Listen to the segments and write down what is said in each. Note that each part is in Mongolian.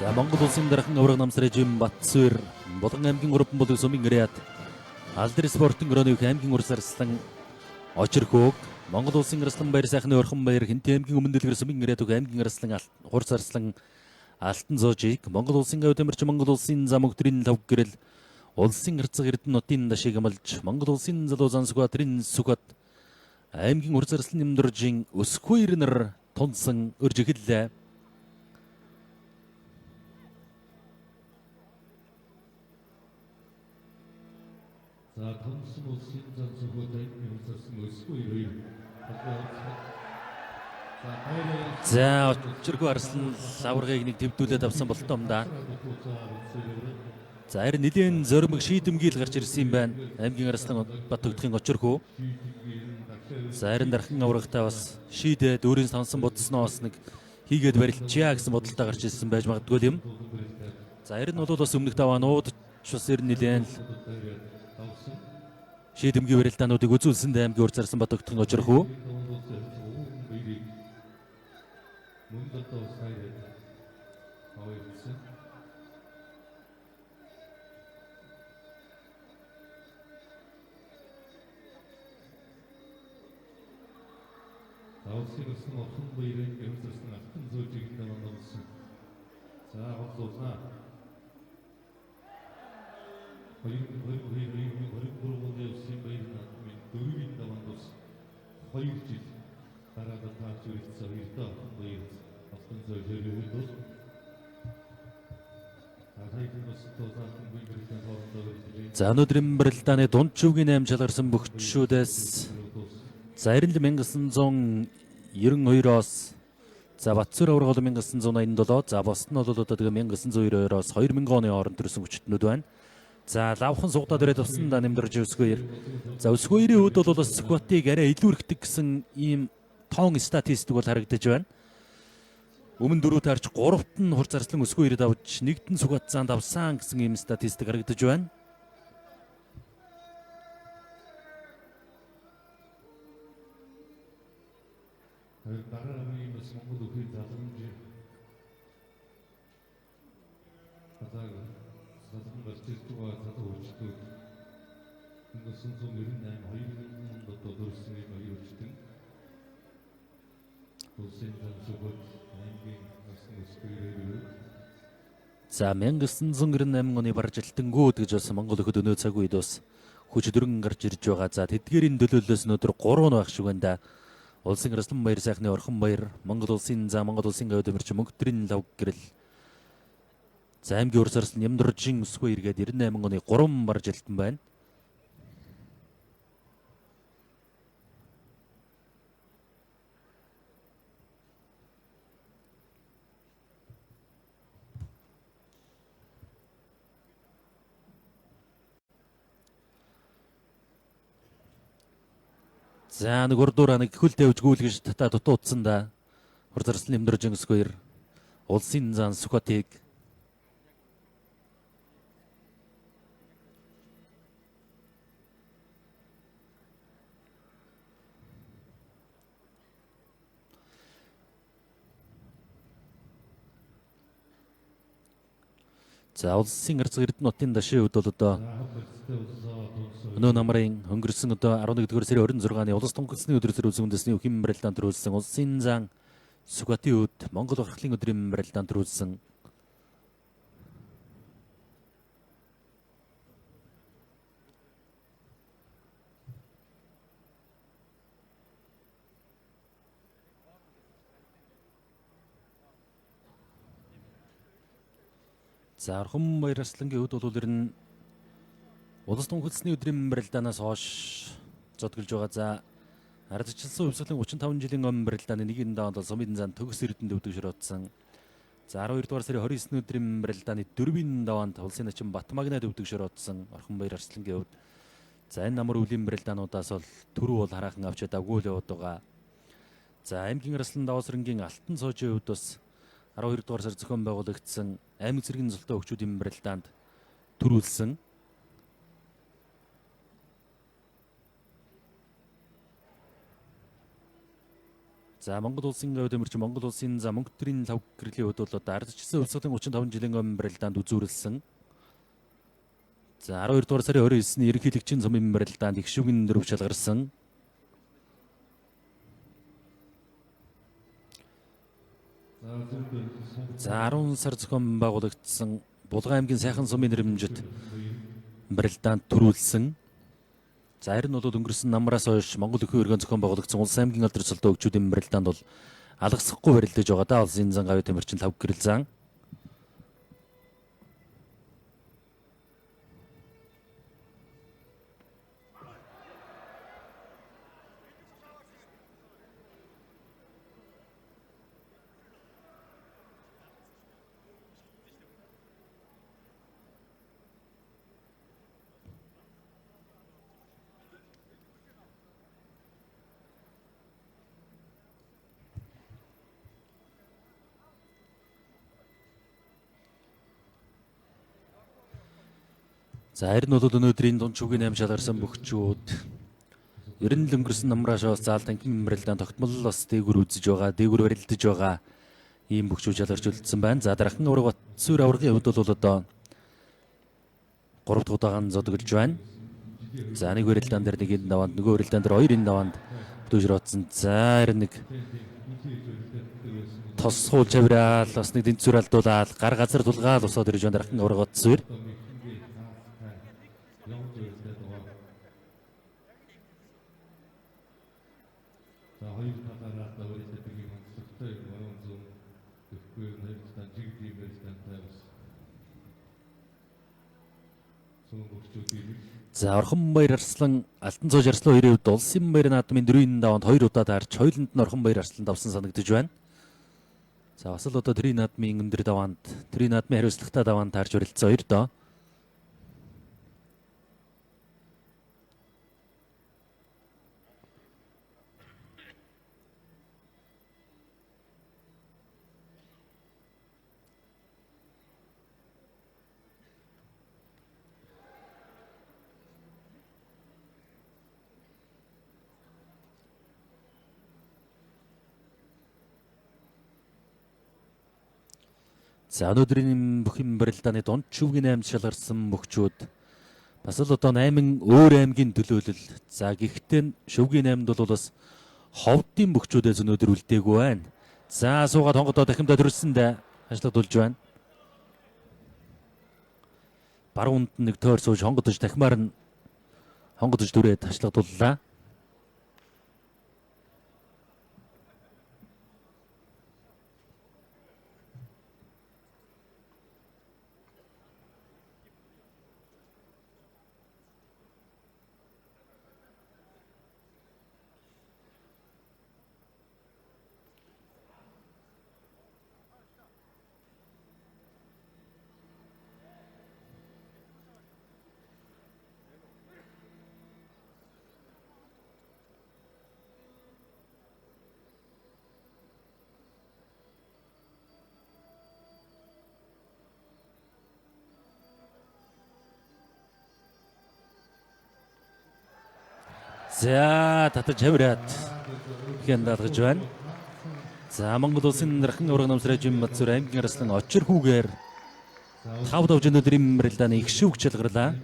За Монгол улсын дархан авраг намсрын жим Батсуур Булган аймгийн 3 болог сумын гэрээд алдар спортын гөрөөний аймгийн урс арслан очирхөөг Монгол улсын арслан баяр сайхны орхон баяр Хинтээ аймгийн өмнө дэлгэр сумын гэрээд аймгийн арслан хурц арслан алтан зоожийг Монгол улсын гав тамирч Монгол улсын зам өгтрийн лав гэрэл улсын арцаг эрдэнэтийн дашиг амлж Монгол улсын залуу зан сүхбаатарын сүхбат аймгийн урс арслан нэмдэржин өсгүй ирнэр тунсан өржиглээ. За томсон улсын зан сүхбат аймгийн урс арслан өсгүй ирнэр. За очирхүү арслан лаврыг нэг төвдүүлээд авсан болтоо юм да. За харин нэлийн зоримог шийдэмгийл гарч ирсэн юм байна. Аймгийн арслан бат тогтхын очирхүү. За харин дархан аврагтаа бас шийдээд өөрийн сансан бодсноо бас нэг хийгээд барилчаа гэсэн бодолтой гарч ирсэн байж магадгүй юм. За харин бол бас өмнөх даваа нууд бас ер нь нэлийн шийдэмгий барилдаануудыг үзүүлсэн аймгийн урт зарсан бат тогтхын очирхүү. Авсыг өсөн орхон баярын гэрэлцсэн алтан зоожийг намандсан. За авсуулна. Хоёрын өсөн баярын дөрвийн намандсан. 2 жил дараагаар таарч ирсэн хоёртой алтан баяр алтан зоожийг өгдөл. За өнөөдрийн барилдааны дунд чүвгийн 8 шалгарсан бөхчшүүдээс за 1992-оос за Батсуур авраг бол 1987, за босд нь бол одоо 1992-оос 2000 оны хооронд төрсэн хүчтнүүд байна. За лавхан сугдаад ирээд авсан да нэмдэрж өсгөөр. За өсгөөрийн үед бол бас сүхбатыг арай илүү өргөдөг гэсэн ийм тоон статистик бол харагдаж байна. Өмнө дөрөв таарч 3-т нь хурц арслан өсгөөрөд авч 1-т нь сүхбат заанд авсан гэсэн ийм статистик харагдаж байна. Дараагийн бас Монгол өхрийн залгамж залгамж гарч ирж байгаа залуу хүчтэй 1998 2000 онд төрсэн юм аюулчтай улсын зан сүхбат аймгийн насны өсгөөрөө. За 1998 оны баржилтангууд гэж бас Монгол өхөд өнөө цаг үед бас хүч дөрөн гарч ирж байгаа. За тэдгээрийн төлөөллөөс өнөөдөр 3 байх шиг байна да. Улсын арслан баяр сайхны орхон баяр Монгол улсын за Монгол улсын гав тамирч мөнгөтрийн лав гэрэл за аймгийн урс арслан нямдуржин өсгөө иргээд 98 оны 3 баржилтан байна. За нэг урдуура нэг хөл тавьж гүйлгэж татаа дутуудсан да. Урс арслан нэмдэржин өсгөөр улсын зан сүхбатыг за улсын арцаг эрдэнэтийн дашийн үед бол одоо өнөө намрын өнгөрсөн одоо 11-р сарын 26-ны улс тунгалсны өдөр зэрүүлсэн өхийн барилдаанд төрүүлсэн улсын зан сүхбатын үед Монгол Бархлын өдрийн барилдаанд төрүүлсэн за орхон баяр арслангийн үед бол ер нь улс тунгалсны өдрийн барилдаанаас хойш зодголж байгаа. За ардчилсан хувьсгалын 35 жилийн өмнө барилдааны 1-ийн даанд бол сумын зан төгс эрдэнд өвдөг широтсон. За 12-р сарын 29-ний өдрийн барилдааны 4-ийн даваанд улсын начин Батмагнад өвдөг широтсон орхон баяр арслангийн үед. За энэ намар үлийн барилдаануудаас бол түрүү бол хараахан авч явдаггүй л яваад байгаа. За аймгийн арслан даваасрангийн алтан цоожийн үед бас 12-р сар зохион байгуулагдсан аймаг цэргийн золтой хөгчүүдийн барилдаанд төрүүлсэн. За Монгол улсын хувьд эмэрч Монгол улсын за мөнгө төрийн лав гэрлийн хувьд бол одоо ардчилсан өвсгөлийн 35 жилийн өмнө барилдаанд үзүүлсэн. За 12 дугаар сарын 29-ний ерөнхийлөгчийн цомын барилдаанд их шүгэн дөрөв шалгарсан. За 10 сар зохион байгуулагдсан Булган аймгийн сайхан сумын нэрмжит барилдаанд төрүүлсэн. За харин бол өнгөрсөн намраас хойш Монгол өхөө өргөн зохион байгуулагдсан улс аймгийн алдар цолтой өгчүүдийн барилдаанд бол алгасахгүй барилдаж байгаа даа. Улсын зан гавь тамирчин лав гэрэл зан. За харин бол өнөөдрийн дунд шүгийн 8 шалгарсан бөхчүүд ер нь л өнгөрсөн намрааш бас заал танхим барилдаанд тогтмол бас дээгүр үзэж байгаа, дээгүр барилдаж байгаа ийм бөхчүүд шалгарч үлдсэн байна. За дараахан авраг Батсүр аврагын хувьд бол одоо 3 дахь удаага зодголж байна. За нэг барилдаан дээр нэг энэ даваанд, нөгөө барилдаан дээр хоёр энэ даваанд дүүжрөөцсөн. За харин нэг тос хуул чавраал бас нэг дэнцүр алдуулаад гар газар тулгаал усаад ирж байна. Дараахан авраг Батсүр. За хоёр талаараа өөрөөсөө тийг онцлогтой баруун зүүн тэгэхгүй нэгдсэн жигдийн барилдаантай бас зүүн бөхчүүдийн За Орхонбаяр Арслан Алтан цоож Арслан хоёрын хувьд улсын баяр наадмын 4-ийн даваанд 2 удаа таарч хоёуланд нь Орхонбаяр Арслан давсан санагдаж байна. За бас л одоо тэрийн наадмын өндөр даваанд тэрийн наадмын хариуцлагатай даваанд таарч барилцсан 2 доо. За өнөөдрийн бүхэн барилдааны дунд шүвгийн 8 шалгарсан бөхчүүд бас л одоо 8 өөр аймгийн төлөөлөл. За гэхдээ шүвгийн 8-д бол бас ховдын бөхчүүдээс өнөөдөр үлдээгүй байна. За суугаад хонгодоо дахимдаа төрөлсөндөө ажиллагдулж байна. Баруунд нэг тойр сууж хонгодож дахимаар нь хонгодож дүрээд ажиллагдуллаа. За татаж хавраад хэн даалгаж байна. За Монгол улсын дархан авраг намсрайжин Батсүр аймгийн Арслан очир хүүгээр 5 давж өнөөдрийн барилдааны их шүвг шалгарлаа.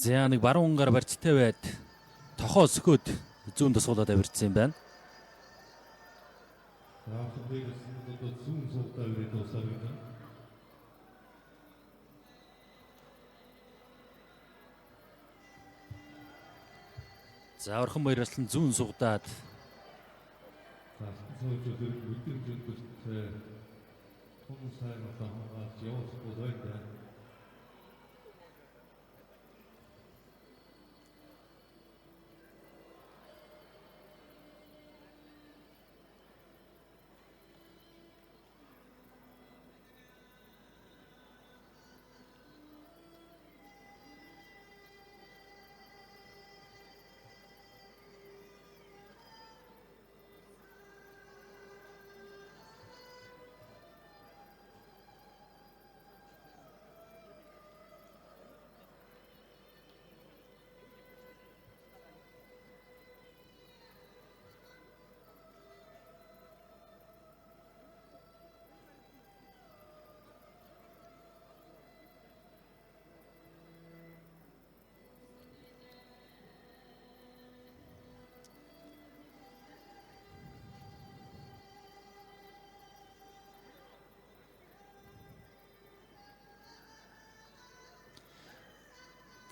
За нэг баруун гар барьцтай байд тохоо сөхөөд зүүн тусгуулаад авирцсан юм байна. За Орхонбаяр Арслан зүүн сугдаад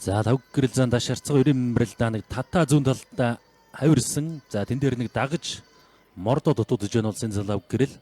За лав гэрэл зан дашарцаг 90 брэлда нэг татаа зүүн талдаа хавирсан. За тэн дээр нэг дагаж мордо дутуудж байна улсын лав гэрэл.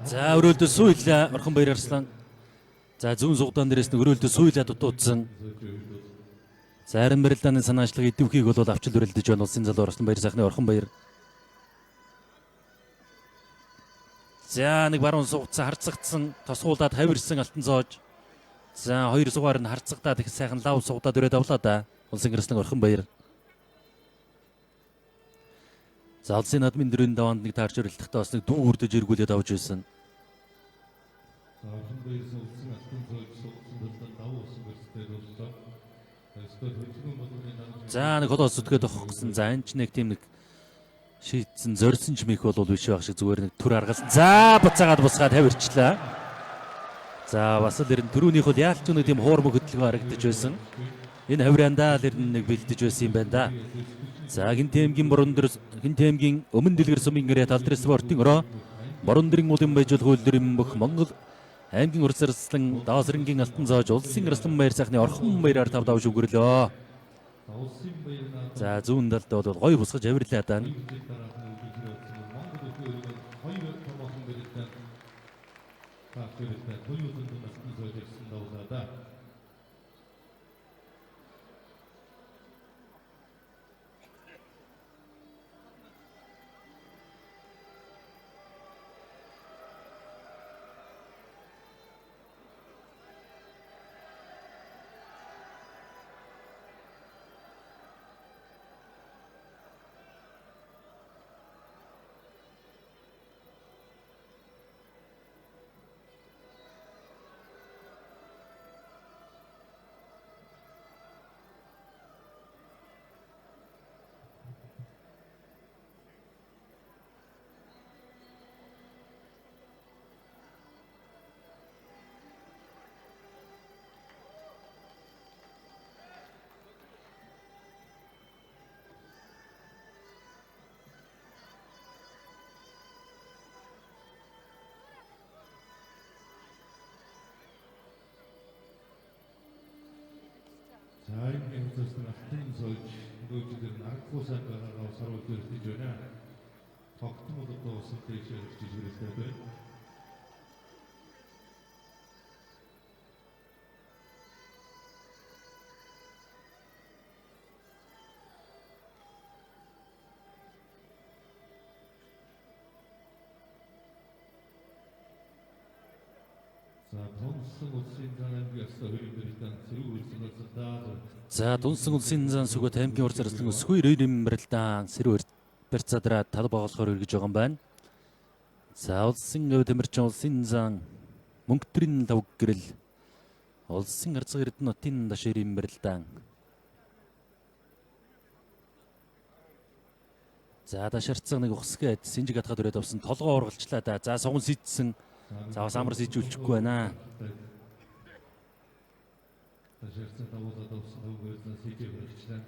За өрөөлдө сүйл Орхон Баяр Арслан. За зүүн сугдаан дээрээс нэг өрөөлдө сүйл дутуудсан. За харин барилдааны санаачлаг идэвхийг бол авчил өрөлдөж байна улсын залуу Орхон Баяр сайхны Орхон Баяр. За нэг баруун сугцсан харцагдсан тосгуулаад хавирсан алтан зоож. За хоёр сугаар нь харцагдаад их сайхан лав сугдаад өрөөд авлаа да улсын гэрчлэн Орхон Баяр. За улсын админ дөрөв даваанд нэг таарч өрөлдөхдөө бас нэг дүү хүрдэж эргүүлээд авч байсан. Орхон Баярсан улсын алтан зоож суулсан талдан давуу усан барьцтай боллоо. За нэг холоос зүтгээд авах гэсэн. За энэ ч нэг тийм нэг шийдсэн зорьсон ч мэх бол биш байх шиг зүгээр нэг түр аргалсан. За буцаагаад бусгаад тавирчлаа. За бас л эрен түрүүнийх бол яалч нэг тийм хуурмаг хөдөлгөөн харагдаж байсан. Энэ хавирандаа л эрен нэг бэлдэж байсан юм байна да. За Хинтэмгийн Хинтэмгийн өмнө дэлгэр сумын гэрээ тал дээр спортын ороо Борон дэрийн улын байжуул хуулдэрийн бүх Монгол аймгийн урс арслан Даасрынгийн алтан зоож улсын Арслан Баяр сайхны Орхон Баяраар тав давж өгөрлөө. За зүүн талд бол гой бусгаж авирлаа даа. Цайгийн төсөл алтан зоож нөгөөдөр наркосаа байгаагаа саруулж ирж байна. Тогтмол одоо усан дэш ирж ирсэн байна. За Дунсан улсын зан сүгөт аймгийн урд зарцлан өсгөө 90 барилдаан сэрвэр барьцаадраа талбай болохоор өргөж байгаа юм байна. За улсын өв тэмэрчин улсын зан мөнгөтрийн лав гэрэл улсын арцаг эрдэнэтийн даширын барилдаан. За дашарцаг нэг ухсгээд синжиг атгаад өрөөд авсан толгоо ургалчлаа да. За суган сийдсэн. За бас амар сийжүүлчихгүй байна. Дашарцаг давуулаад авсан өгөөс сийжээ өргөчлээ.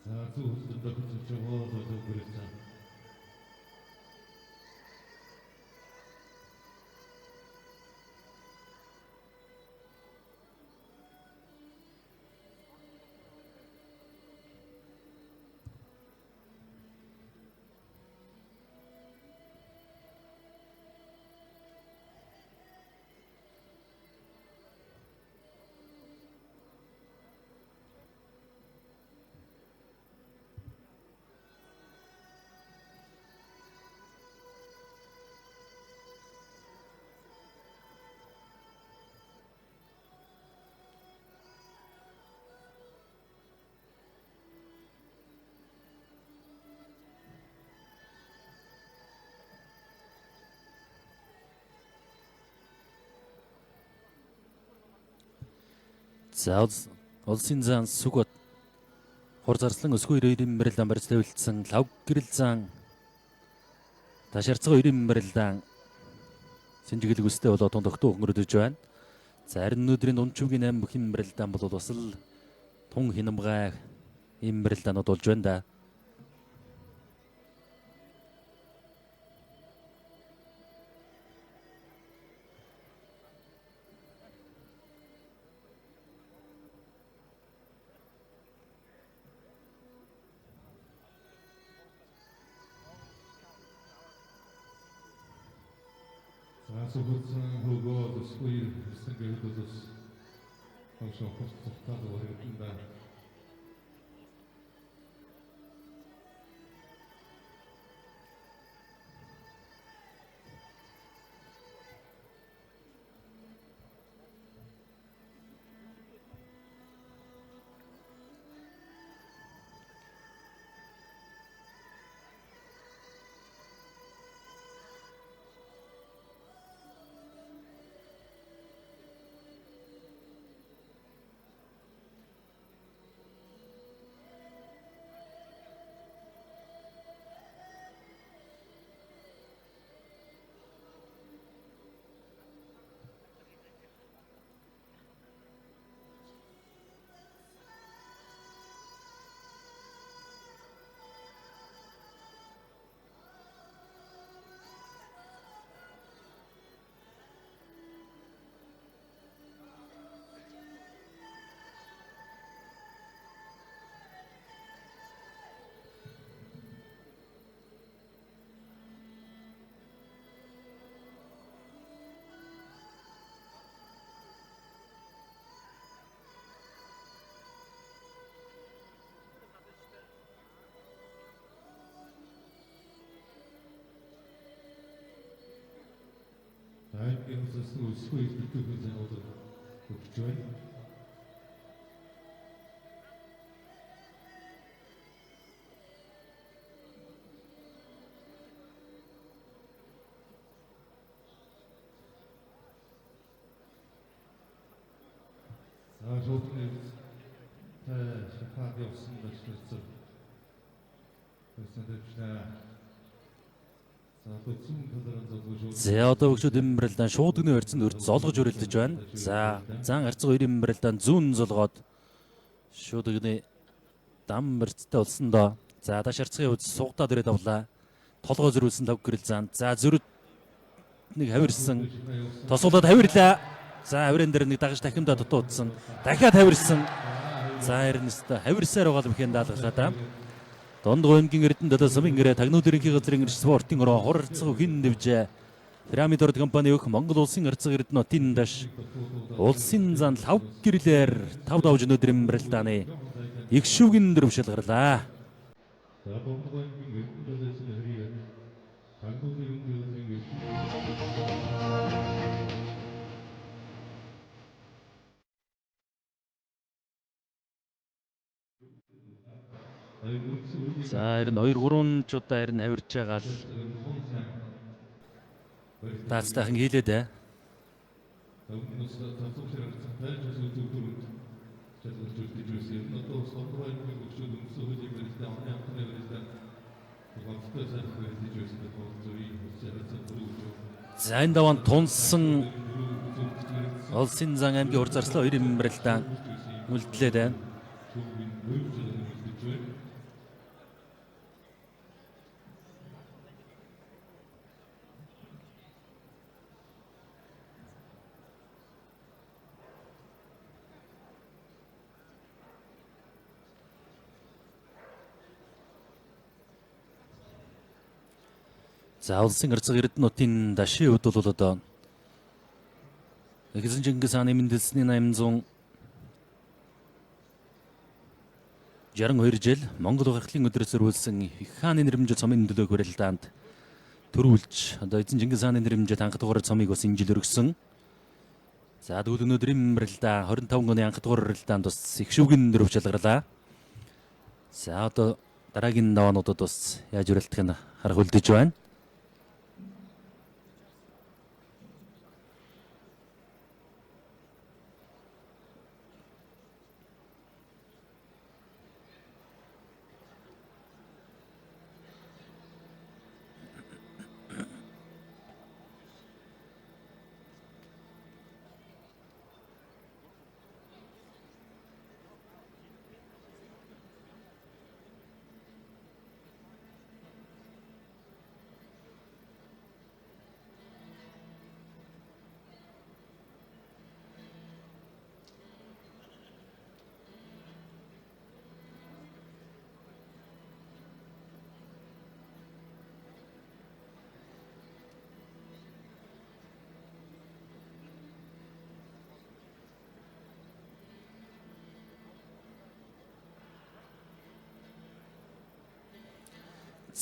За зөвхөн дөрөвч жоо дөрөвч. За улсын зан сүгот хур зарслан өсгөө 92-ийн барилдаан барьж тавилдсан лав гэрэл зан ташарцгаа 2-ийн барилдаан синжиглэг үстэй болоод тогтоо хөнгөрөдөж байна. За харин өнөөдрийн дундчуугийн 8 бүхэн барилдаан бол бас л тун хинамгай ийм барилдаанууд болж байна да. Асуусан хөгөө төсгүй гэсэн гэвэл хавшаа хурцтай байна. Айгын зөвсгөө өсгөө идэвхтэй зэнүүд өгч байна. Жодны шахаад явсан гэсэн. За одоо өгшөд юм барилдаан шуудгны өрцөнд өрц золгож өрөлдөж байна. За зан арцга 2-ийн барилдаан зүүн золгоод шуудгны дам барьцтай болсон доо. За даш арцгын үз сугдаад ирээд авлаа. Толгой зөрүүлсэн лав гэрэл зан. За зөрөд нэг хавирсан. Тосголоод хавирлаа. За хавирын дээр нэг дагаж дахимдаа дутуудсан. Дахиад хавирсан. За эрнэстэ хавирсаар байгаа юм хэн даалгалаа да. Донд гомгийн эрдэнэ дэдсмийн гэрээ тагнууд ерөнхий газрын спортын ороо хурцаг хин дэвжээ. Пирамид орд компани өөх Монгол улсын арцаг эрдэнэтийн даш улсын зан лав гэрлэр 5 давж өнөөдрийн барилдааны их шүүгэн дөрөв шалгарлаа. За донд гомгийн эрдэнэ дэдсмийн хэрэг тагнууд ерөнхий газрын За харин 2-3 чудаа харин авирж байгаа л таацтайхан хийлээ дээ. За энэ даван тунсан улсын зан аймгийн ур зарслаа 2-ийн барилдаан үлдлээд байна. За улсын арцаг эрдэнэтийн дашийн хувьд бол одоо Эзэн Чингис хааны мэндэлсний 862 жил Монгол гаргалын өдрөөс өрүүлсэн их хааны нэрмжил цомын төлөө барилдаанд төрүүлж одоо Эзэн Чингис хааны нэрмжил анх дугаар цомыг бас энэ жил өргөсөн. За тэгвэл өнөөдрийн барилдаа 25 оны анх дугаар барилдаанд бас их шүүгэн дөрөв шалгарлаа. За одоо дараагийн даваануудад бас яаж өрөлдөх нь харах үлдэж байна.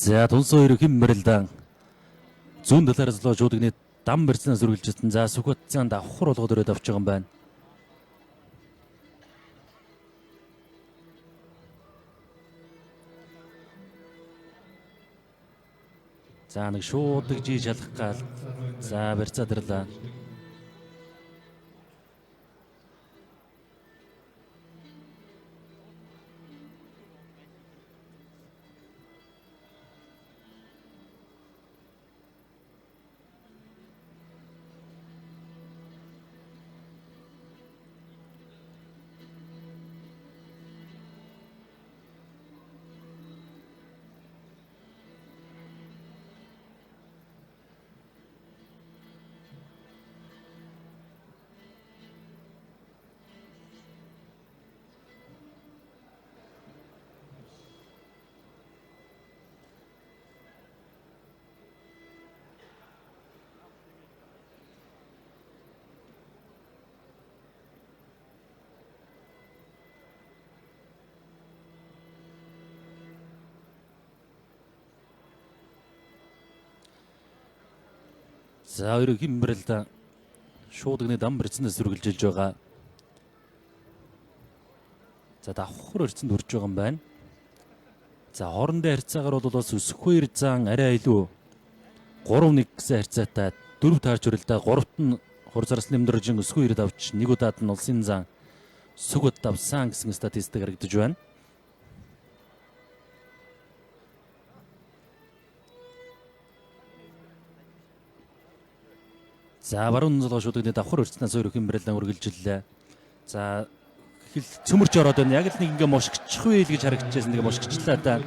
За тулсан хоёр хэн мэрэлдэн зүүн талаараас лоо шуудганы дам барьцнаас үргэлжилсэн. За Сүхбаатарын давхар болгоод өрөөд авч байгаа юм байна. За нэг шуудаг жий шалах гал. За барьцаа дэрлээ. За хоёр хэн мэрэлдэн шуудганы дам барьцнаас үргэлжилж байгаа. За давхар өрцөнд хүрж байгаа юм байна. За хоорондын харьцаагаар бол бас Өсөхбаяр зан арай илүү 3-1 гэсэн харьцаатай 4 таарч өрөлдөө 3-т нь хурцарсан нэмдэржин Өсөхбаярд авч нэг удаад нь улсын зан Сүгт авсан гэсэн статистик харагдаж байна. За баруун золгоо шуудганы давхар өрцнөөс өөр хэн мэрэлдэн үргэлжиллээ. За хэл цөмөрч ороод байна. Яг л нэг ингээ мошгчих вэ л гэж харагдчихсан. Тэгээ мошгчлаа да.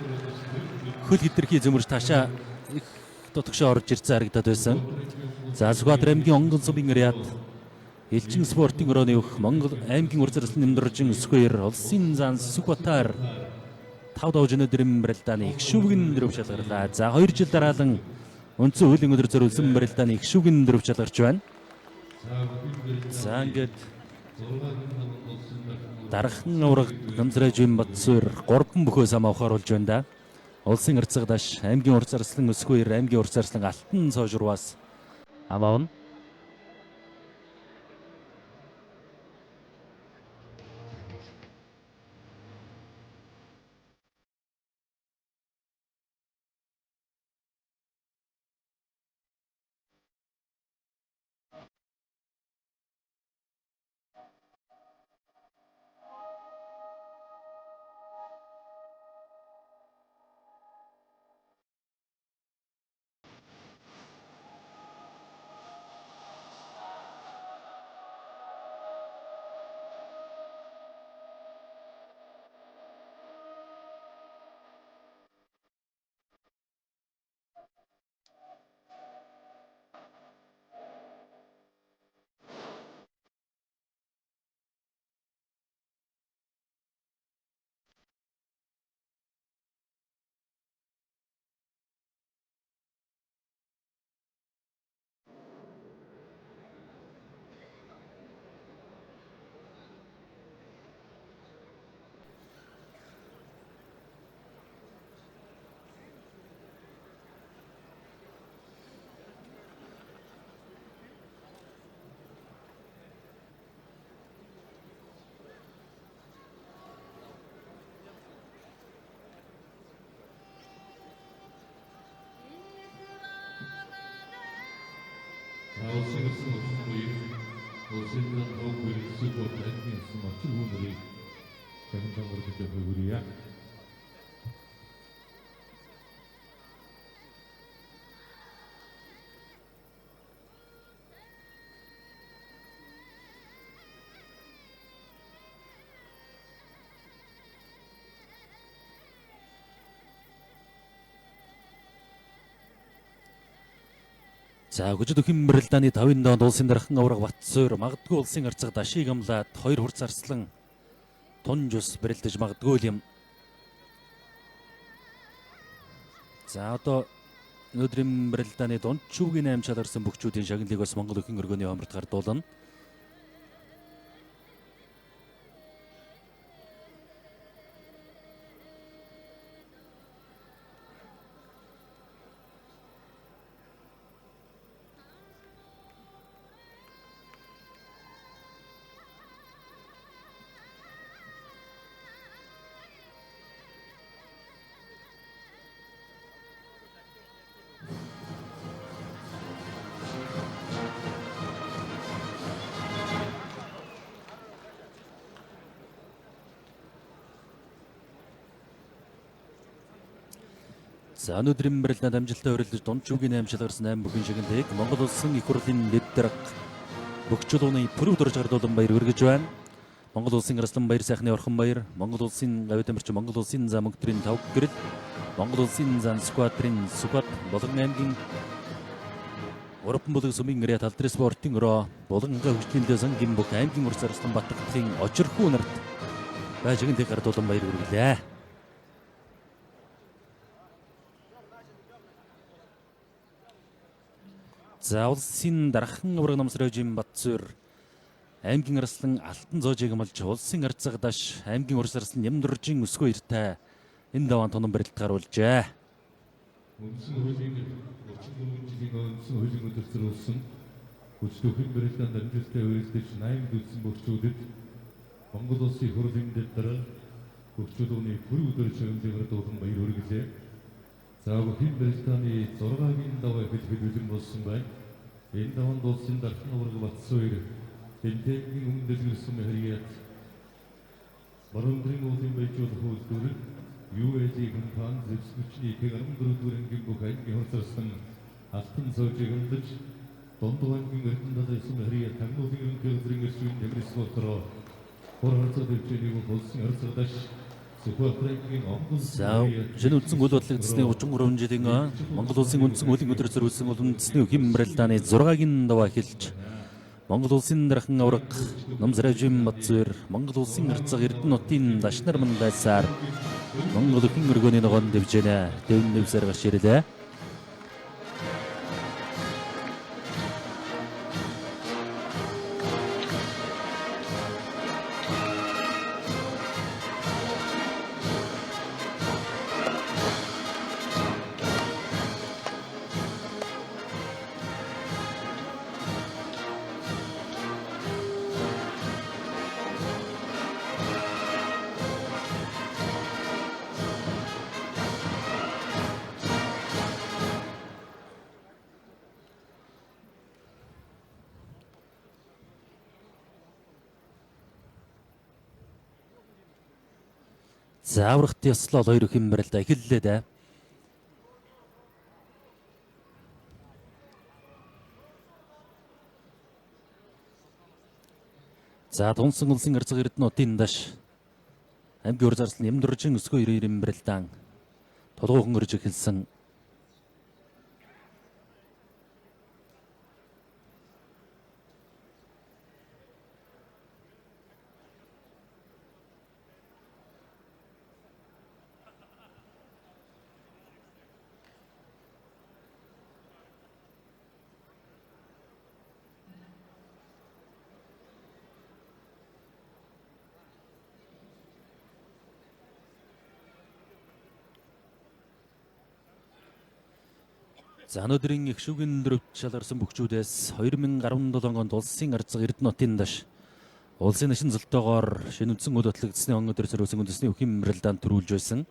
Хөл хитрхи цөмөрч таашаа их дотгошоо орж ирсэн харагдаад байсан. За Сүхбаатар аймгийн Онгон сумын Ряд Элчин спортын өрөөний өх Монгол аймгийн урьдчилсан нэмдэржин Өсөхбаяр улсын зан Сүхбаатар 5 давж өнөөдөр мэрэлдэаны их шүвгэн дөрөв шалгарлаа. За 2 жил дараалан өнцөн хуулийн өдөр зориулсан мэрэлдэаны их шүвгэн дөрөв шалгарч байна. За ингээд дархан ураг Гамзраж Бамбатсуур 3 бөхөө сам авахаар болж байна да. Улсын арцгадаш аймгийн урьдчилсан Өсөхбаяр аймгийн урьдчилсан Алтан цоожурваас амаавна. Улсын Өсөхбаяр улсын зан хөвгөр Сүхбаатар аймгийн улсын очир хүндрийг таньсан бүрдэж өгөрье. За хүчит өхөн мэрэлдэаны 5-ын доонд улсын дархан авраг Батсуур магадгүй улсын арцаг дашиг амлаад 2 хурц арслан тунж ус бэрэлдэж магадгүй юм. За одоо өнөөдрийн мэрэлдэаны дунд чүвгийн 8 шалгарсан бөхчүүдийн шагналыг бас Монгол өхөн өргөний хомрот гардуулна. За өнөөдрийн мэрэлдэнд амжилттай өрөлдөж дунд жүгийн 8 жил гарсан 8 бүхэн шигнэлийг Монгол улсын их хурлын дэд дарга бүх чулууны пүрэв дурж гардуулан баяр хүргэж байна. Монгол улсын Араслан баяр сайхны орхон баяр, Монгол улсын гавь тамирчин Монгол улсын зам мөнгөтрийн 5 гэрэл, Монгол улсын зам сквадрын Сүбат Булган аймгийн Уран бүлэг сүмийн гэрээ талдрын спортын өрөө Булганга хөгжлийн дэсэн гимбүк аймгийн урс Араслан Батбахын очирхүү нарт байж гэнтэй гардуулан баяр хүргэлээ. За улсын дархан ураг намсройжийн Батцуур аймгийн Араслан Алтан зоожийг амлж улсын арцаг даш аймгийн урс Араслан Нямдуржийн өсгөө иртэ энэ даваан тонон барилт гаруулжээ. Үндсэн хуулийн 34 жилийн үндсэн хуулийн өдөртсөн хүчтөхийн барилдаанд амжилттай өрөлдөж 8 дүүсэн бөхчүүдэд Монгол улсын их хурлын дэд дарга бөхчүүдийн пүрэв өдөр шагналыг дуулан баяр хүргэлээ. За бүхэн барилдааны 6-гийн даваа хэлбэл бэлэн болсон байна. Энэ даваанд улсын дархан ураг Батцуур тэнтэгийн өмнө дэлгэрсэн хэрiyat Баруундрын уулын байжуулах үйлдвэр UAG компани зэвсгчний 14-р ангийн бүх аймгийн хурцсан Алтан зоожийг өмдөж Дундгой аймгийн Эрдэнэ далайсан хэрiyat Тагнуулын ерөнхий газрын гэрчүүн Дэмрэс болтороо хор харцаа дэвчээний болсон арцгадаш За шинэ үндсэн үйл бодлогдсны 33 жилийн Монгол улсын үндсэн хуулийн өдөр зориулсан үндэсний өхим барилдааны 6-гийн даваа эхэлж Монгол улсын дархан авраг намсройжийн Батцуур Монгол улсын арцаг Эрдэнэ нутгийн дашнар мандайсаар Монгол өхин өргөний ногоон дэвжэнэ дэвн нэвсээр гарч ирлээ. За аврагт ёслол хоёр өхим барилдаа эхэллээ дээ. За тунсан улсын арцаг Эрдэнэ нутгийн даш аймгийн урс Араслан Нямдуржийн өсгөө ирээм барилдаан толгойхон өрж эхэлсэн. За өнөөдрийн их шүүгийн дөрөвт шалгарсан бөхчүүдээс 2017 онд улсын арцаг Эрдэнэ нутгийн даш улсын нашин золтоогоор шинэ үндсэн үйл бодлогдсны он өдөр зориулсан үндэсний өхим барилдаанд төрүүлж байсан.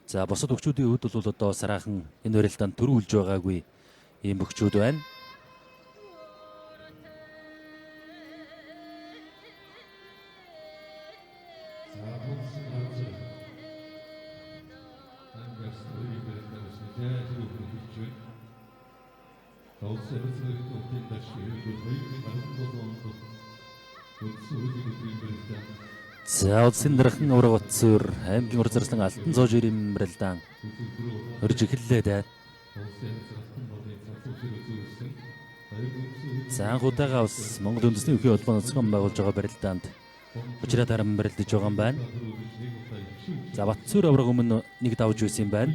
За бусад бөхчүүдийн хувьд бол одоо сараахан энэ барилдаанд төрүүлж байгаагүй ийм бөхчүүд байна. За улсын дархан авраг Батцуур аймгийн урс Араслан Алтан зоож ирээм барилдаан өрж эхэллээ дээ. За анхудаага бас Монгол үндэсний өхий холбооны зохион байгуулж байгаа барилдаанд учраа даран барилдаж байгаа юм байна. За Батцуур авраг өмнө нэг давж байсан юм байна.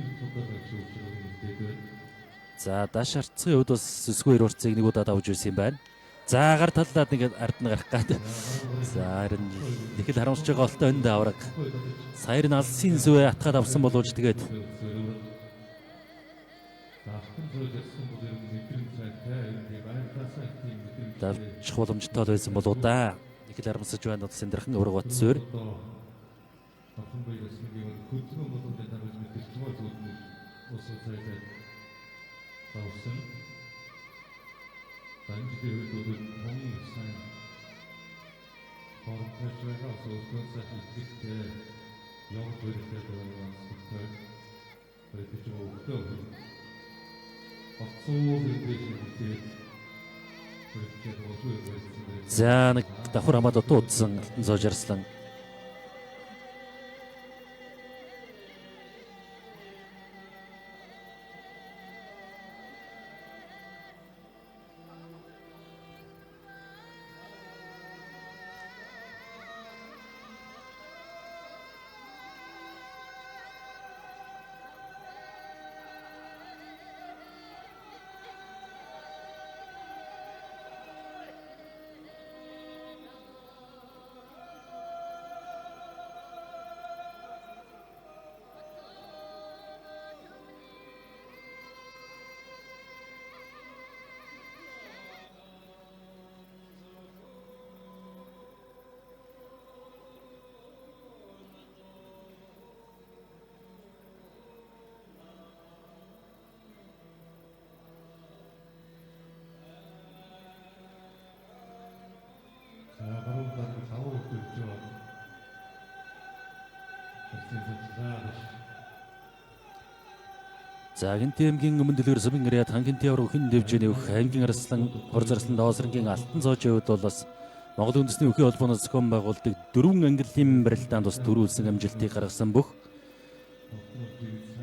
За даш арцгийн хувьд бас өсгөө 2 урцыг нэг удаа давж байсан юм байна. За гар талдаад нэг ард нь гарах гад. За харин их л харамсаж байгаа олтой энэ авраг. Саяр нь алсын сүвэ атгаад авсан болооч тэгээд давчих боломжтой байсан болоо да. Их л харамсаж байна улсын дархан авраг Батцуур. 그래서 좀 웃겨. 박수를 이제 그렇게 노수에 За нэг давхар хамаад дуудсан Алтан зоож Арслан. 자, 바로 그 좌우로 있죠. За гинтэмгийн өмнө дэлгэрсэн гэрээд хангинтын авраг хэн дэвжээ нөх ангийн Арслан хор зарслан доосрангийн Алтан зоожийн хувьд бол бас Монгол үндэсний өхий холбооноос зохион байгуулдаг 4 ангиллын барилдаанд бас төрүүлсэн амжилтыг гаргасан бүх.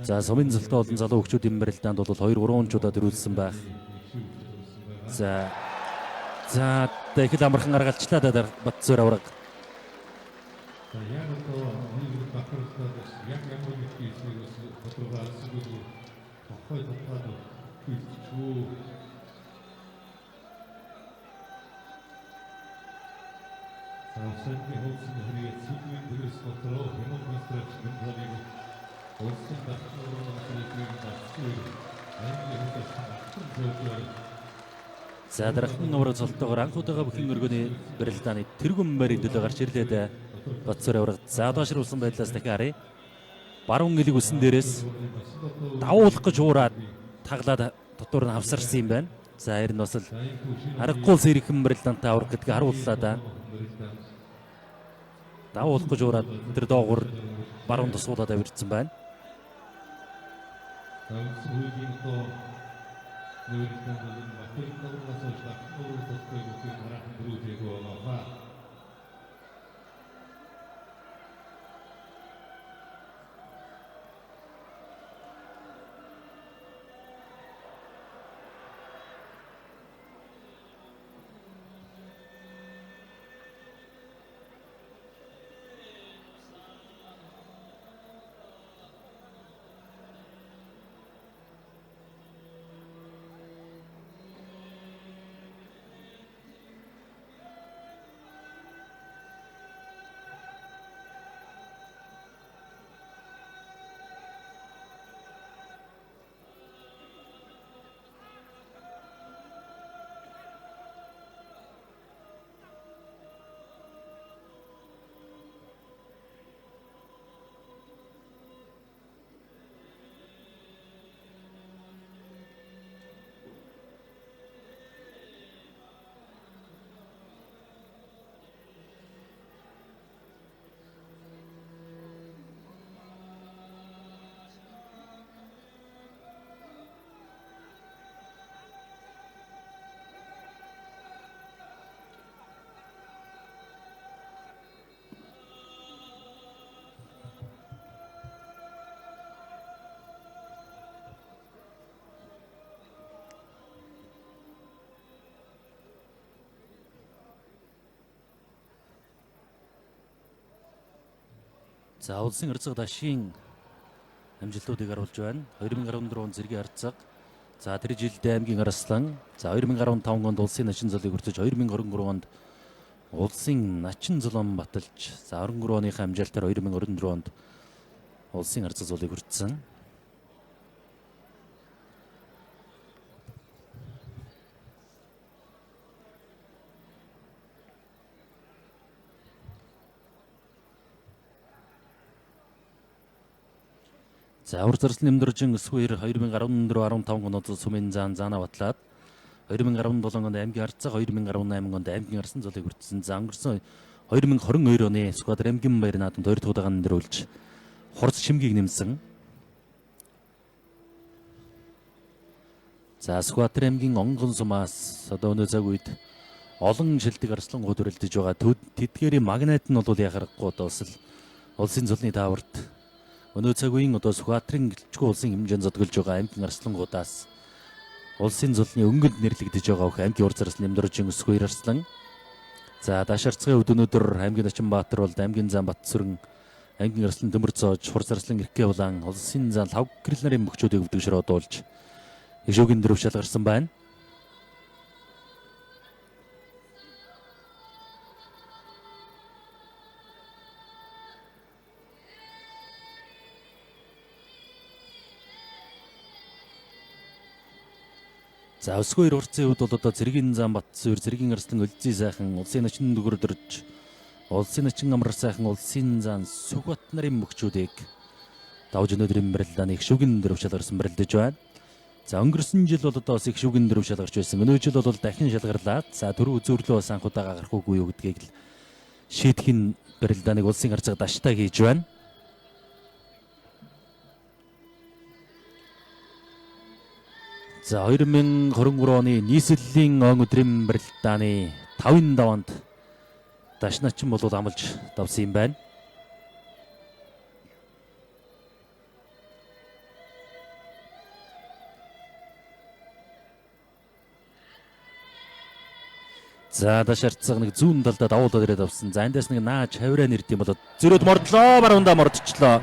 За сумын золтой олон залуу хөгчүүдийн барилдаанд бол 2-3 чудаа төрүүлсэн байх. За дахил амархан аргалчлаа да Батцор авраг. 자, 야노도 오늘 바깥으로 약 양보를 있으면서 들어가 쓰고 거의 덮어도 주 자, 선배 호수는 우리의 수비를 들을 수 없도록 해먼 것으로 지금 버리고 호수 같은 것들이 맞추고 아이들이 혼자 큰 저주를 За дараахан авраг цолтойгоор анх удаага бүхэн өргөний барилдааны тэргүүн барийн төлөө гарч ирлээ. Батцор авраг заадашруулсан байдлаас дахин харъя. Баруун элэг үсэн дээрээс давуулах гэж уураад таглаад дотор нь авсарсан юм байна. За харин бас л аргагүй сэрхэн барилдаантай авраг гэдгийг харууллаа да. Давуулах гэж уураад тэр доогуур баруун тусгуулаад авирцсан байна. За улсын харьцаг дашийн амжилтуудыг харуулж байна. 2014 он зэргийн харьцаг. За тэр жилд аймгийн Арслан. За 2015 онд улсын начин золыг хүртэж 2023 онд улсын начин золон баталж. За 23 оныхаа амжилтаар 2024 онд улсын харьцаг золыг хүртсэн. За ур зарслын нэмдэржин өсвөр 2014-15 онод сумын заана батлаад 2017 онд аймгийн харьцаг 2018 онд аймгийн Арслан золыг хүртсэн. За өнгөрсөн 2022 оны Сүхбаатар аймгийн баяр наадамд 2 дахь удаага нэрүүлж хурц чимгийг нэмсэн. За Сүхбаатар аймгийн Онгон сумаас одоо өнөө цаг үед олон шилдэг арслангууд өрөлдөж байгаа. Тэдгээрийн магнайт нь бол яхахгүй одоо улсын цолны тааварт өнөө цаг үеийн одоо Сүхбаатарын гэлтгүү улсын хэмжээнд зодголж байгаа аймгийн арслангуудаас улсын цолны өнгөнд нэрлэгдэж байгаа хөх аймгийн ур зарцал нэмдэржин өсгөө арслан. За дааш арцгийн хувьд өнөөдөр аймгийн Начинбаатар бол аймгийн зам Батсүрэн, аймгийн арслан Төмөрцоож, Хур зарлан Иркэ улаан улсын зам лав гэрэл нарын мөхчүүдийг өвдөгшрөө дуулж их шүүгийн дөрөв шалгарсан байна. За өсгөө ир урцын хувьд бол одоо Цэргийн зам Батсүр, Цэргийн арслан Өлзий сайхан, улсын начин дүгөрдөрж, улсын начин амар сайхан, улсын зам Сүхбат нарын мөхчүүдийг давж өнөөдрийн барилдааны их шүүгийн дөрөв шалгарсан барилдаж байна. За өнгөрсөн жил бол одоо бас их шүүгийн дөрөв шалгарч байсан. Өнөө жил бол дахин шалгарлаад за төрөв үзүүрлөө бас анх удаага гарах уугүй юу гэдгийг л шийдэхин барилдааныг улсын арцаг даштай хийж байна. За 2023 оны нийслэлийн он өдрийн барилдааны 5-ын даванд даш начин болоод амлаж давсан юм байна. За даш арцаг нэг зүүн талдаа давуулаад ирээд авсан. За эндээс нэг наач хавираа нэрд юм болоод зөрөөд мордлоо, баруунда мордчихлоо.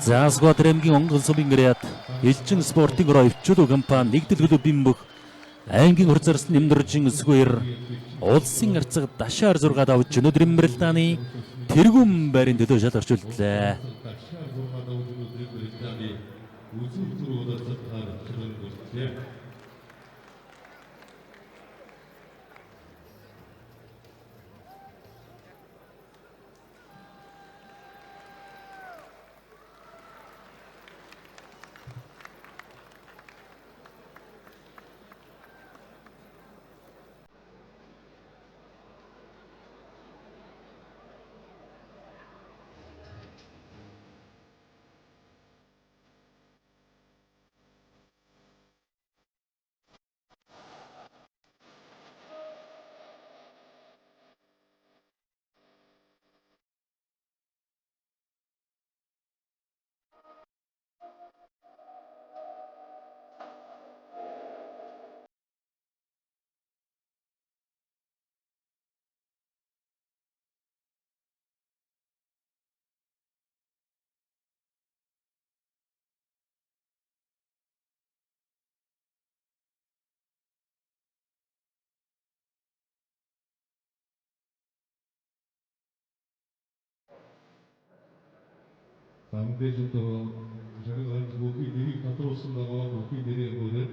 За Сүхбаатар аймгийн Онгон сумын гэрээд Элчин спортын гоо өвчөлөө компани нэгдэл клубын бүх аймгийн ур зарцал нэмдэржин өсгөөр улсын арцаг дашаар 6 давж өнөөдрийн барилдааны тэргүүн байрын төлөө шалгарч үлдлээ. Мэдээж одоо жаргал бүхий нэрийг тодруулсан байгаа бүхий нэрээ бүрээд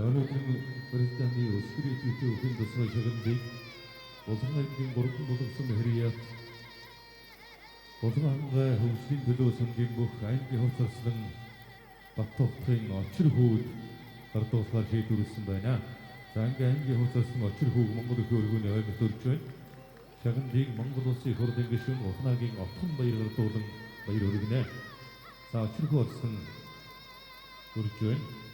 өнөөдрийн барилдааны өсгөрийн төлөө өгөн тусгай шагналыг Улаан аймгийн 3 болгосон хэрияат Улаан хангай хөгжлийн төлөө сумгийн бүх аймгийн хур зарцлан Баттуухын очир хүүд гардуулахаар шийдвэрлсэн байна. За аймгийн хур зарцлан очир хүүд Монгол өх өргөний ойролцоогт өрж байна. Шагналыг Монгол улсын хурлын гишүүн Ухнаагийн Отхон баяр гардуулан баяр хүргэнэ. За очир хүүд орсон өрж байна.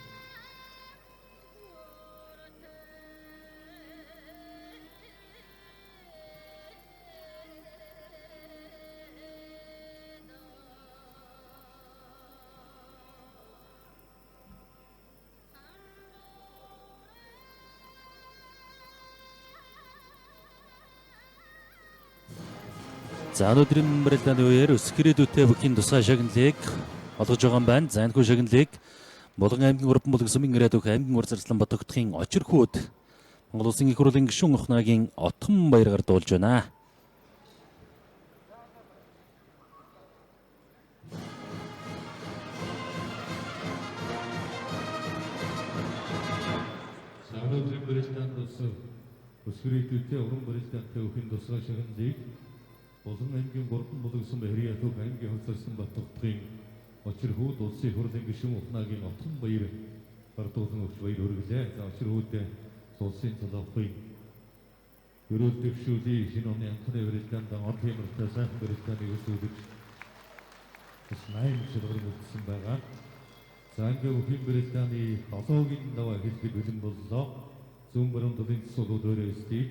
За өнөөдрийн барилдааны үеэр өсгөрөөдөөтэй бүхийн тусгай шагналыг олгож байгаа юм байна. За энэхүү шагналыг Булган аймгийн Урбан булаг сумын ирээд өгөх аймгийн ур зарцлан Батөгдхийн очир хүүд Монгол Улсын их хурлын гишүүн Ухнаагийн Отхон баяр гардуулж байна. бас өсвөрийдүүдтэй уран барилдаантай өхөн тусгай шагналыг Улан аймгийн 3 булгасан Бэхрийн Атуг аймгийн хавцарсан Баттугтын Очирхүүд улсын хурлын гишүүн ухнаагийн отхон баяр бардуулан өгч баяр хүргэлээ. За очирхүүд улсын цолоохын ерөөл төвшүүлийн шинэ оны анхны барилдаанд он хэмэртэй сайхан барилдааны өсвөлж бас 8 шалгарын үлдсэн байгаа. За ангийн өхөн барилдааны 7-гийн даваа хэлбэг бэлэн боллоо. Зүүн баруун талын цэцүүд өрөөсдгийг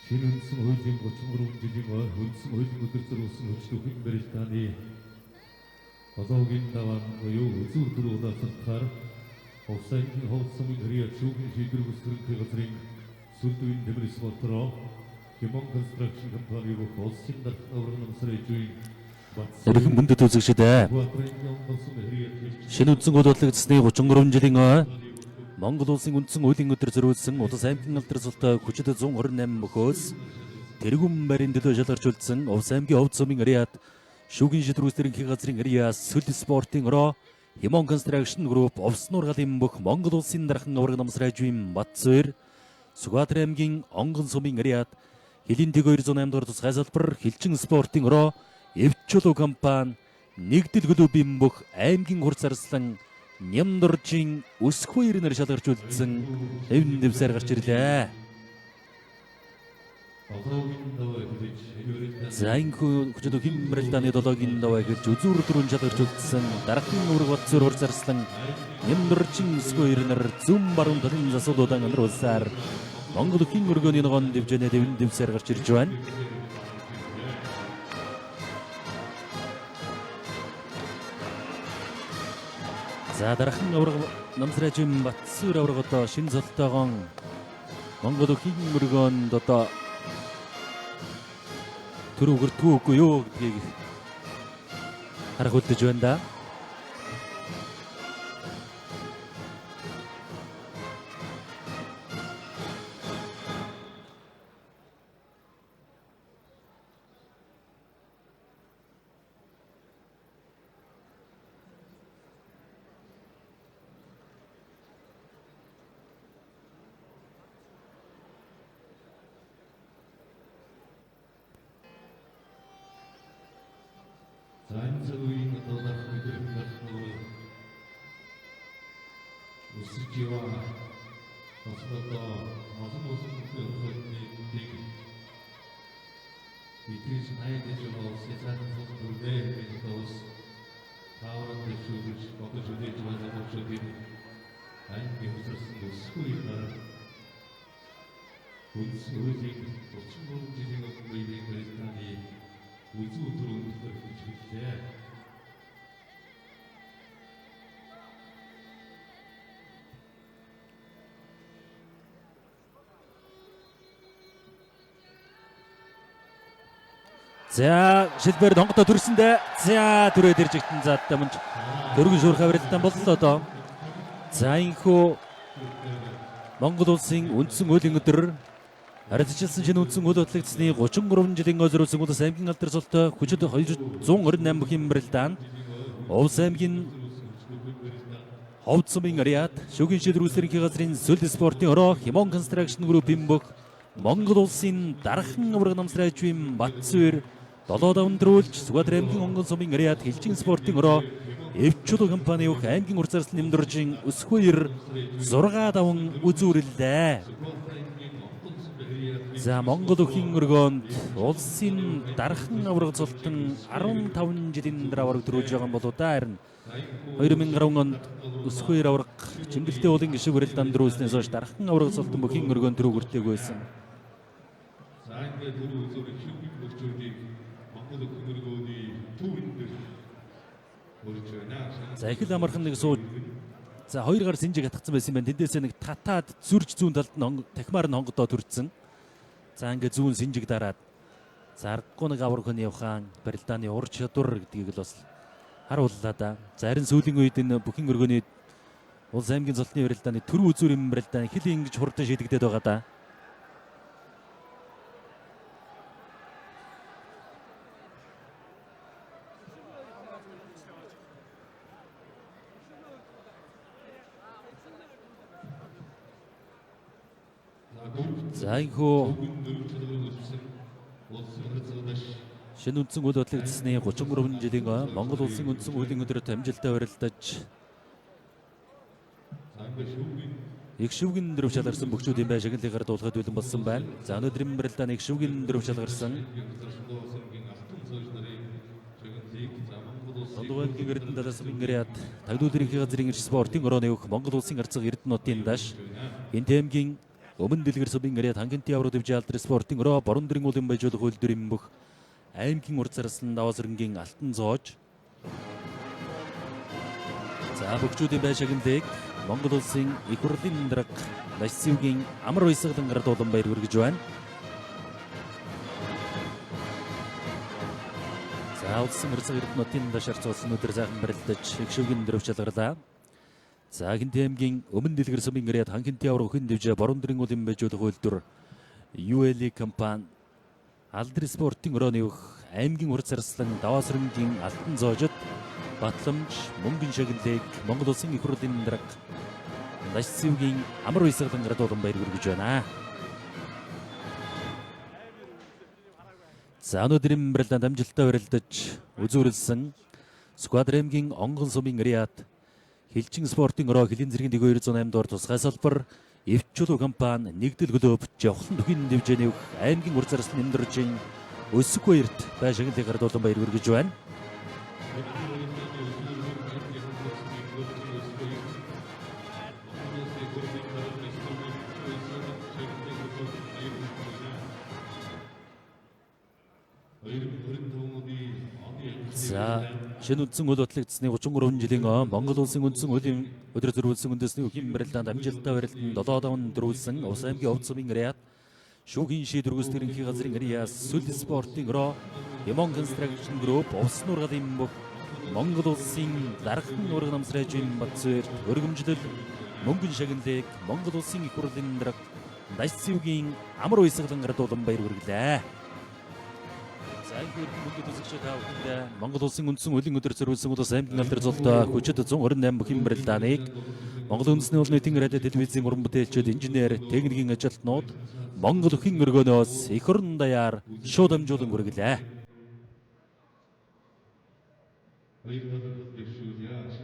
шинэ үндсэн хуулийн 33 жилийн үндсэн хуулийн өдөр зориулсан өчнөхийн барилдааны 7-гийн даваа буюу үзүүр дөрвөлөөр цалтахаар Овсайгийн ховд сумын хөрийн шүүгэн шийдвэр бүсгэрийн газрын сүлдүүн тэмэр спортроо Химон констракшн компани бүх улсын дарга уран намсрын эжийн Эрхэм мөндөд үзэгчдээ шинэ үндсэн хууль бодлогдсны 33 жилийн Монгол улсын үндсэн хуулийн өдөр зориулсан Улас аймгийн алдар султай хүчит 128 мөхөөс тэргүүн барийн төлөө шалгарч үлдсэн Увс аймгийн ховд сумын ариад шүүгэн шийдвэр бүсгэрийн газрын ариас сүл спортын ороо Химон констракшн групп Увс нургалын бүх Монгол улсын дархан авраг намсрын эжийн Батцуур Сүхбаатар аймгийн Онгон сумын ариад Хилийн тэг 208 дугаар тусгай салбар Хилчин спортын ороо Эвчулуу компани нэгдэл клубын бүх аймгийн хурц арслан Нямдоржийн өсхөө ирнэр шалгарч үлдсэн эвэн дэвсээр гарч ирлээ. За энэ хүчит өхөн барилдааны 7-гийн даваа эхэлж үзүүр дөрөв шалгарч үлдсэн дархан үрэг Батцуур хурц арслан Нямдоржийн өсхөө ирнэр зүүн баруун талын засуулуудан өнөрүүлсээр Монгол өхөн өргөний ногоон дэвжэнэ эвэн дэвсээр гарч ирж байна. За дархан авраг намсрын эжийн Батцуур авраг одоо шинэ цолтойгоо Монгол өхөн өргөөнд одоо төр өгөрдгөө үгүй юу гэдгийг харах үлдэж байна да. Заинцевые доллар выдержали усидела посмотрела возможно выходить и ты знаете что сейчас нужно время без тауран дэшүүж бодож үлээж байгаа хүмүүсийн аймгийн хөсөлсөн өсвөр үндсэн хуулийн 33 жилийн өмнө үеийн барилдааны үзүү төрөнд төрж хэллээ. За шилбэр донгодоо төрсөндөө за түрээд ирж игтэн за мөн дөрвөн шуурх авралтай боллоо доо. За инхүү Монгол улсын үндсэн хуулийн өдөр харилцуулсан шинэ үндсэн хууль бодлогдсны 33 жилийн зориулсан Улас аймгийн алдар султай хүчит 228 бүхий барилдаанд Увс аймгийн ховд сумын ариад шүүгэн шийдвэр бүсгэрийн газрын сүл спортын ороо Химон констракшн группийн бүх Монгол улсын дархан авраг намсрын эжийн Батцуур 7 давндруулж Сүхбаатар аймгийн Онгон сумын ариад Хилчин спортын ороо Эвчулуу компани бүх аймгийн хурцарсан Нямдоржийн өсхөө 6 даван үзүүрлээ. За Монгол өхөн өргөөнд улсын дархан авраг цолтон 15 жилийн дараа авраг төрүүлж байгаа болоо да харин 2010 онд өсхөө авраг Чингэлтэй уулын гишүүн барилдаанд дөрүүлснээс хойш дархан авраг цолтон бүхий өргөөнд төрөө хүртээг байсан. За ингээд дөрөв үзүүрийг шүүхийн бөхчүүдийг Монгол өхөн өргөөний түүхэнд өрж байна. За их л амархан нэг суу. За хоёр гар синжиг хатгсан байсан юм байна. Тэндээсээ нэг татаад зүрж зүүн талд нь тахимаар нь хонгодоо төрсөн. За ингээд зүүн синжиг дараад за ардгүй нэг авраг хүний ухаан барилдааны ур чадвар гэдгийг л бас харууллаа да. За харин сүүлийн үед энэ бүхий өргөний Улс аймгийн золтны барилдааны төр үзүүрийн барилдааны хэл ингэж хурдан шийдэгдээд байгаа да. За энэхүү Шүүгийн дөрвөн чалгыг өссөн улсын харилцаагч шинэ үндсэн үйл бодлогдсны 33 жилийн Монгол улсын үндсэн хуулийн өдрөд амжилттай барилдаж Самбай шүүгийн их шүүгийн дөрөв шалгарсан бөхчүүдийн бай шагналыг дуулахад бэлэн болсон байна. За өнөөдрийн барилдааны их шүүгийн дөрөв шалгарсан Зарсандоосынгийн алтан цоож нарын шагналыг за Монгол улсын Ондогогийн Эрдэнэ далаас Мингэрияд тагнуулын газрын ирж спортын орооны өөх Монгол улсын арцаг Эрдэнэтийн даш Энтэмгийн өмнө дэлгэр сумын Гэрээд хангинтын авраг дэвжээ алдар спортын ороо борон дэрийн уулын байжуулах үйлдвэрийн бүх аймгийн урд зарсан даваасрынгийн алтан зоож за бөхчүүдийн бай шагналыг Монгол улсын их хурлын дарга Насивгийн амар уйсгалан гардуулан баяр хүргэж байна. За улсын арцаг Эрдэнэтийн даш арцуулсан өдөр сайхан барилдаж их шүүгийн дөрөв шалгарлаа. За Хинтэмгийн өмнө дэлгэр сумын Гэрээд хангинтын авраг өхөн дэвжээ борон дэрийн уулын байжуулах үйлдвэр UL компани алдар спортын орооны өөх аймгийн урд зарслан даваасрынгийн алтан зоожид батламж мөнгөн шагналыг Монгол улсын их хурлын дарга Насивгийн амар уйсгалан гардуулан баяр хүргэж байна. За өнөөдрийн барилдаанд амжилттай барилдаж үзүүрлсэн Сквадремгийн онгон сумын Гэрээд Хилчин спортын ороо Хилийн зэргийн 208 дугаар тусгай салбар Эвчүүлүү компани нэгдэл клуб Жавхлан түхийн дивжээний өөх аймгийн урд зарслан нэмдэржин өсөг баярт бай шагналыг гардуулан баяр хүргэж байна. За шинэ үндсэн үйл бодлогдсны 33 жилийн Монгол улсын үндсэн хуулийн өдөр зөрүүлсэн үндэсний өхийн барилдаанд амжилттай барилдан 7 даван дөрвөлсөн Увс аймгийн Овд сумын Гэрээд шүүхийн шийдвэр үүсгэх ерөнхий газрын Гэряас сүл спортын ороо Ямон Construction Group Увс нургалын бүх Монгол улсын дархан ураг намсрайжийн Батцээр өргөмжлөл мөнгөн шагналыг Монгол улсын их хурлын дарга Насивгийн амар уйсгалан гардуулан баяр хүргэлээ. Айхүр мөнгөд үзэгч таавахтай Монгол улсын үндсэн хуулийн өдөр зориулсан улс аймгийн алдар золтой хүчит 128 бүхий барилдааныг Монгол үндэсний улсын нийтийн радио телевизийн уран бүтээлчид, инженер, техникийн ажилтнууд Монгол өхин өргөнөөс их орон даяар шууд амжуулан хүргэлээ. Баярлалаа.